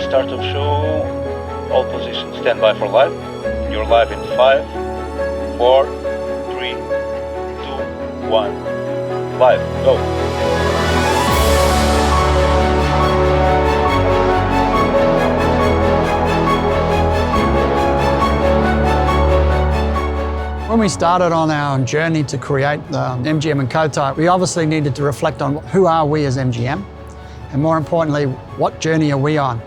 start of show. All positions. Stand by for live. You're live in 5, 4, 3, 2, 1. Live. Go. When we started on our journey to create MGM COTAI, we obviously needed to reflect on who are we as MGM, and more importantly, what journey are we on?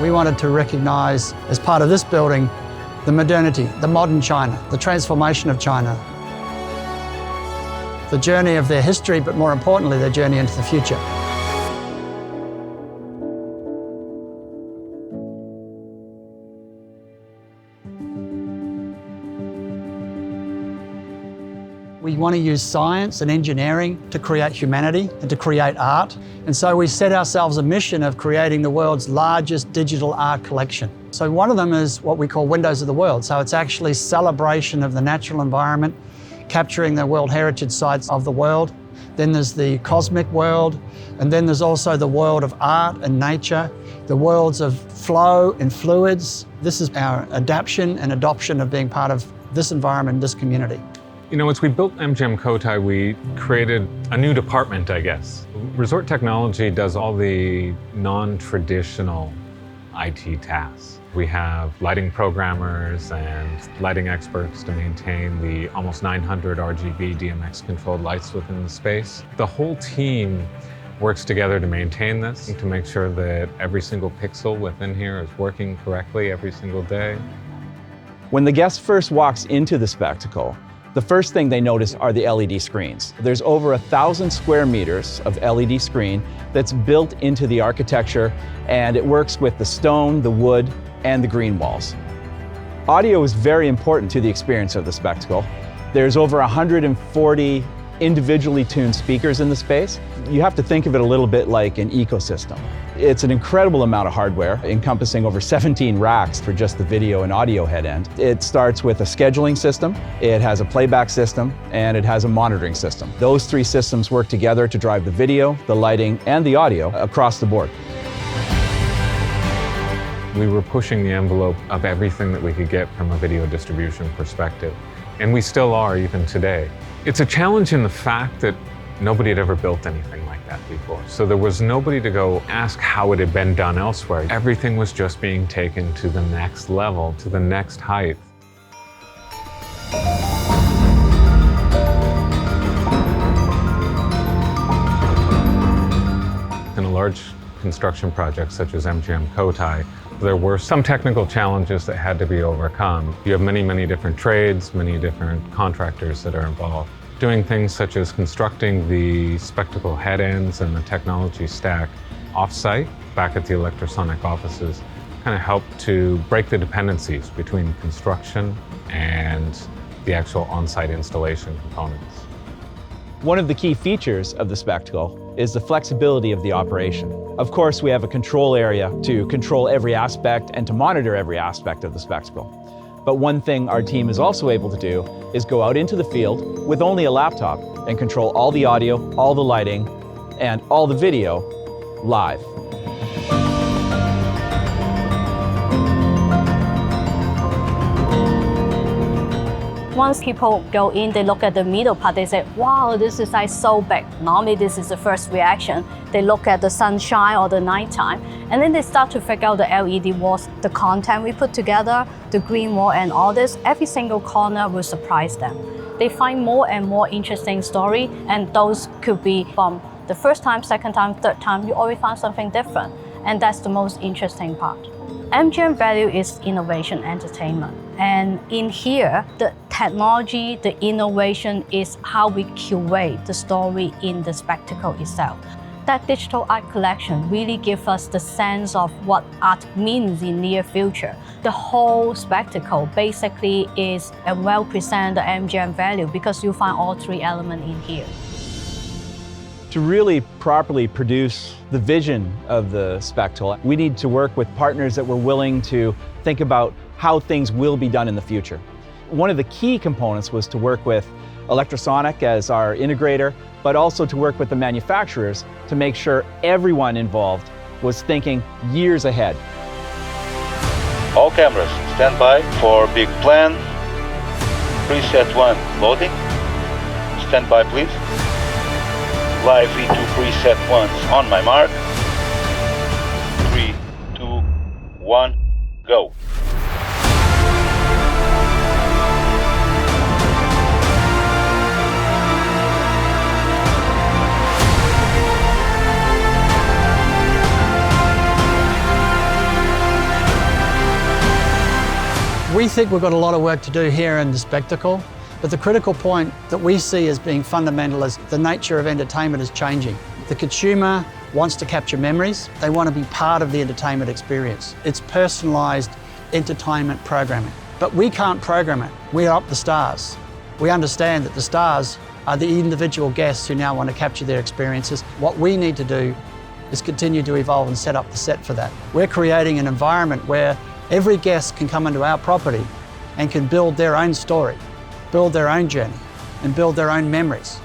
We wanted to recognize, as part of this building, the modernity, the modern China, the transformation of China, the journey of their history, but more importantly, their journey into the future. We want to use science and engineering to create humanity and to create art. And so we set ourselves a mission of creating the world's largest digital art collection. So one of them is what we call Windows of the World. So it's actually celebration of the natural environment, capturing the World Heritage Sites of the world. Then there's the cosmic world. And then there's also the world of art and nature, the worlds of flow and fluids. This is our adaptation and adoption of being part of this environment, this community. You know, as we built MGM COTAI, we created a new department, I guess. Resort technology does all the non-traditional IT tasks. We have lighting programmers and lighting experts to maintain the almost 900 RGB DMX-controlled lights within the space. The whole team works together to maintain this, to make sure that every single pixel within here is working correctly every single day. When the guest first walks into the spectacle, the first thing they notice are the LED screens. There's over 1,000 square meters of LED screen that's built into the architecture, and it works with the stone, the wood, and the green walls. Audio is very important to the experience of the spectacle. There's over 140 individually tuned speakers in the space. You have to think of it a little bit like an ecosystem. It's an incredible amount of hardware, encompassing over 17 racks for just the video and audio head end. It starts with a scheduling system, it has a playback system, and it has a monitoring system. Those three systems work together to drive the video, the lighting, and the audio across the board. We were pushing the envelope of everything that we could get from a video distribution perspective, and we still are even today. It's a challenge in the fact that nobody had ever built anything like that before. So there was nobody to go ask how it had been done elsewhere. Everything was just being taken to the next level, to the next height. In a large construction project such as MGM COTAI, there were some technical challenges that had to be overcome. You have many, many different trades, many different contractors that are involved. Doing things such as constructing the spectacle head ends and the technology stack off-site, back at the Electrosonic offices, kind of helped to break the dependencies between construction and the actual on-site installation components. One of the key features of the spectacle is the flexibility of the operation. Of course, we have a control area to control every aspect and to monitor every aspect of the spectacle. But one thing our team is also able to do is go out into the field with only a laptop and control all the audio, all the lighting, and all the video live. Once people go in, they look at the middle part, they say, wow, this is like so big. Normally this is the first reaction. They look at the sunshine or the nighttime, and then they start to figure out the LED walls, the content we put together, the green wall and all this. Every single corner will surprise them. They find more and more interesting story, and those could be from the first time, second time, third time, you always find something different. And that's the most interesting part. MGM value is innovation entertainment. And in here, the technology, the innovation is how we curate the story in the spectacle itself. That digital art collection really gives us the sense of what art means in near future. The whole spectacle basically is a well-presented MGM value because you find all three elements in here. To really properly produce the vision of the spectacle, we need to work with partners that were willing to think about how things will be done in the future. One of the key components was to work with Electrosonic as our integrator but also to work with the manufacturers to make sure everyone involved was thinking years ahead. All cameras, stand by for big plan. Preset 1 loading. Stand by, please. Live V2 preset 1's on my mark. 3, 2, 1, go. We think we've got a lot of work to do here in the spectacle, but the critical point that we see as being fundamental is the nature of entertainment is changing. The consumer wants to capture memories. They want to be part of the entertainment experience. It's personalised entertainment programming. But we can't program it. We are up the stars. We understand that the stars are the individual guests who now want to capture their experiences. What we need to do is continue to evolve and set up the set for that. We're creating an environment where every guest can come into our property and can build their own story, build their own journey, and build their own memories.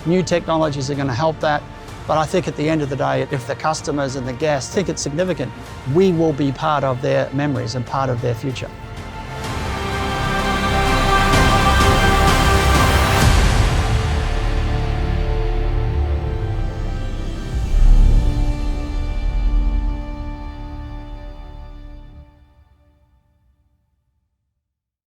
New technologies are going to help that, but I think at the end of the day, if the customers and the guests think it's significant, we will be part of their memories and part of their future.